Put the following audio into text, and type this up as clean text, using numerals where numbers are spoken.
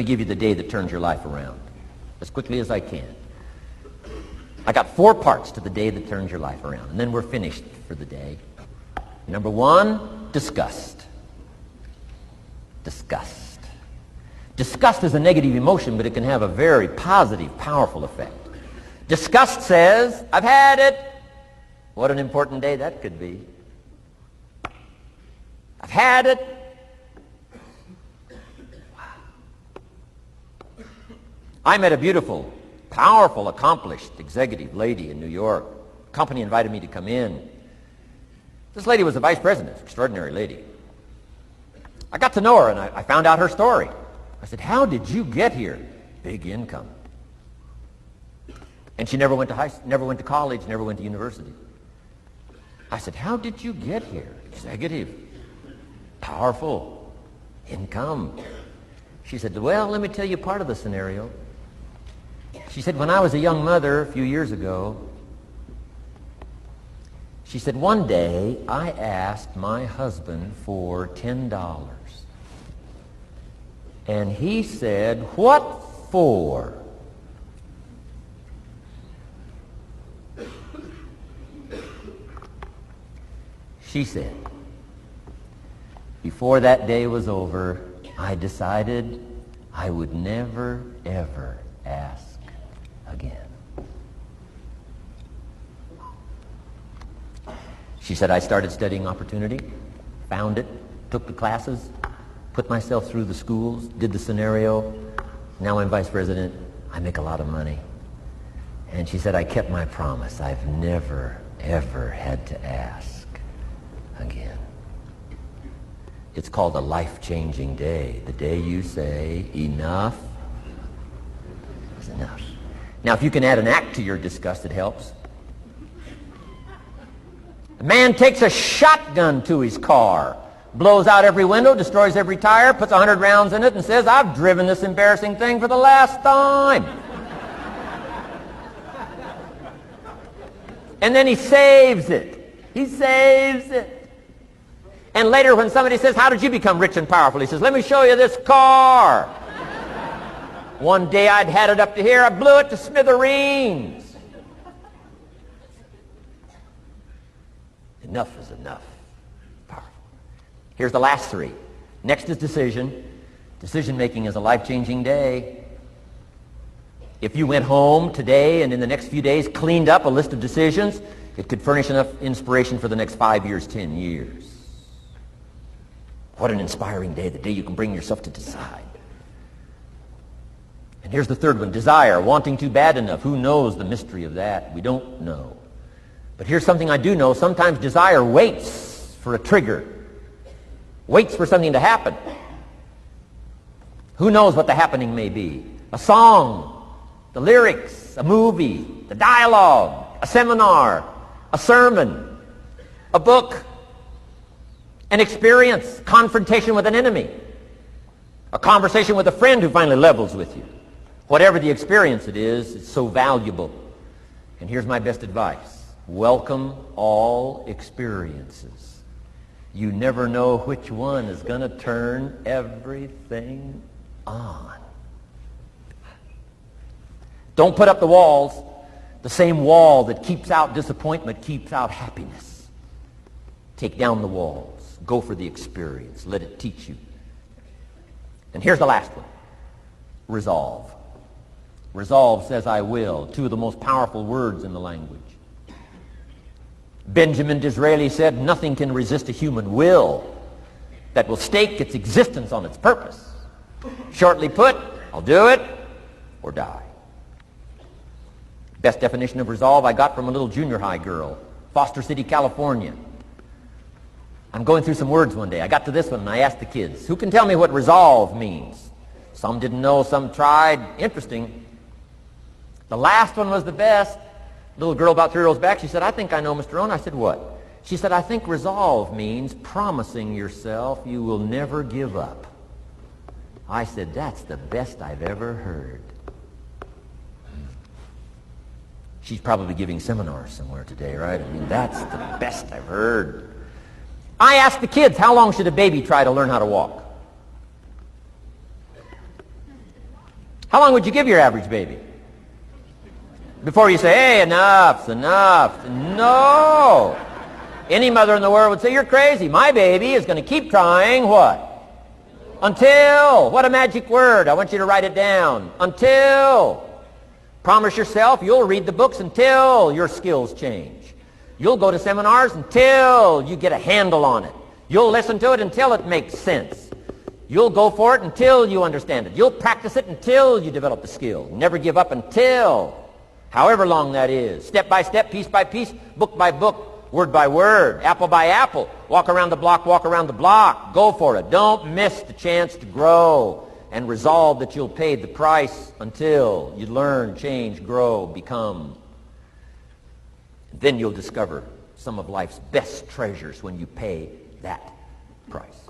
me give you the day that turns your life around as quickly as I can. I got 4 parts to the day that turns your life around, and then we're finished for the day. Number 1, disgust. Disgust. Disgust is a negative emotion, but it can have a very positive, powerful effect. Disgust says, I've had it. What an important day that could be. I've had it. I met a beautiful, powerful, accomplished executive lady in New York. The company invited me to come in. This lady was a vice president, extraordinary lady. I got to know her, and I found out her story. I said, how did you get here? Big income. And she never went to college, never went to university. I said, how did you get here? Executive, powerful, income. She said, well, let me tell you part of the scenario. She said, when I was a young mother a few years ago, she said, one day I asked my husband for $10. And he said, what for? She said, before that day was over, I decided I would never, ever ask again. She said, I started studying opportunity, found it, took the classes, put myself through the schools, did the scenario. Now I'm vice president. I make a lot of money. And she said, I kept my promise. I've never, ever had to ask again. It's called a life-changing day. The day you say, enough is enough. Now, if you can add an act to your disgust, it helps. A man takes a shotgun to his car, blows out every window, destroys every tire, puts 100 rounds in it, and says, I've driven this embarrassing thing for the last time. And then he saves it. He saves it. And later when somebody says, how did you become rich and powerful? He says, let me show you this car. One day I'd had it up to here. I blew it to smithereens. Enough is enough. Powerful. Here's the last 3. Next is decision. Decision making is a life-changing day. If you went home today and in the next few days cleaned up a list of decisions, it could furnish enough inspiration for the next 5 years, 10 years. What an inspiring day, the day you can bring yourself to decide. And here's the 3rd one, desire, wanting too bad enough. Who knows the mystery of that? We don't know. But here's something I do know. Sometimes desire waits for a trigger, waits for something to happen. Who knows what the happening may be? A song, the lyrics, a movie, the dialogue, a seminar, a sermon, a book, an experience, confrontation with an enemy, a conversation with a friend who finally levels with you. Whatever the experience it is, it's so valuable. And here's my best advice. Welcome all experiences. You never know which one is going to turn everything on. Don't put up the walls. The same wall that keeps out disappointment keeps out happiness. Take down the walls. Go for the experience. Let it teach you. And here's the last one. Resolve. Resolve says I will. 2 of the most powerful words in the language. Benjamin Disraeli said, nothing can resist a human will that will stake its existence on its purpose. Shortly put, I'll do it or die. Best definition of resolve I got from a little junior high girl, Foster City, California. I'm going through some words one day. I got to this one and I asked the kids, who can tell me what resolve means? Some didn't know, some tried. Interesting. The last one was the best. Little girl about 3 rows back, she said, I think I know, Mr. Rohn. I said, what? She said, I think resolve means promising yourself you will never give up. I said, that's the best I've ever heard. She's probably giving seminars somewhere today, right? I mean, that's the best I've heard. I asked the kids, how long should a baby try to learn how to walk? How long would you give your average baby? Before you say, hey, enough's enough. No. Any mother in the world would say, you're crazy. My baby is going to keep trying what? Until. What a magic word. I want you to write it down. Until. Promise yourself you'll read the books until your skills change. You'll go to seminars until you get a handle on it. You'll listen to it until it makes sense. You'll go for it until you understand it. You'll practice it until you develop the skill. Never give up until, however long that is. Step by step, piece by piece, book by book, word by word, apple by apple. Walk around the block, walk around the block. Go for it. Don't miss the chance to grow, and resolve that you'll pay the price until you learn, change, grow, become. Then you'll discover some of life's best treasures when you pay that price.